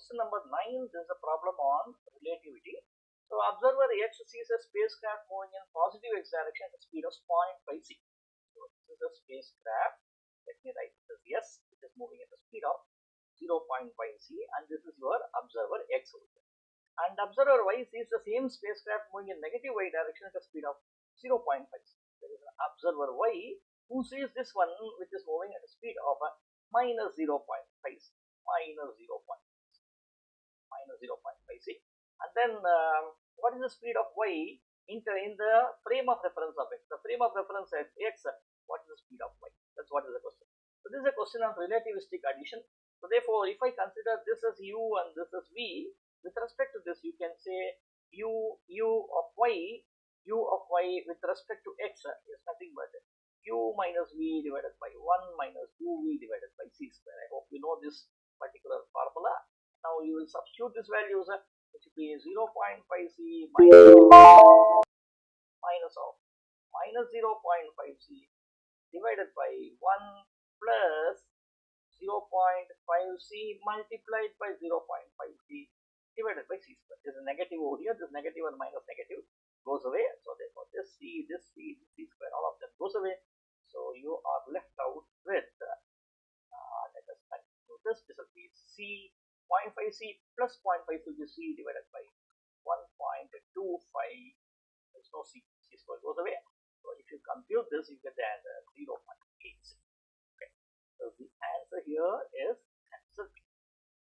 question number 9, there is a problem on relativity. So observer X sees a spacecraft moving in positive x direction at a speed of 0.5 c. So this is a spacecraft. Let me write this. Yes, it is moving at a speed of 0.5 c, and this is your observer X over here. And observer Y sees the same spacecraft moving in negative y direction at a speed of 0.5 c. There is an observer Y who sees this one which is moving at a speed of minus 0.5 c, minus 0.5 c. And then what is the speed of Y in the frame of reference of X? The frame of reference at X, what is the speed of Y? That's what is the question. So this is a question of relativistic addition. So therefore, if I consider this as U and this as V, with respect to this, you can say U of Y with respect to X is nothing but U minus V divided by 1 minus 2V divided by C square. I hope you know this particular formula. Now you will substitute these values, which will be 0.5C minus 0.5C divided by 1 plus 0.5C multiplied by 0.5C divided by C square. There is a negative over here. This negative and minus negative goes away. So therefore this C square, all of them goes away. So you are left out with, let us continue this. This will be C 0.5C plus 0.5 will be C divided by 1.25. There's no C square goes away. So if you compute this, you get the answer 0.86. Okay. So the answer here is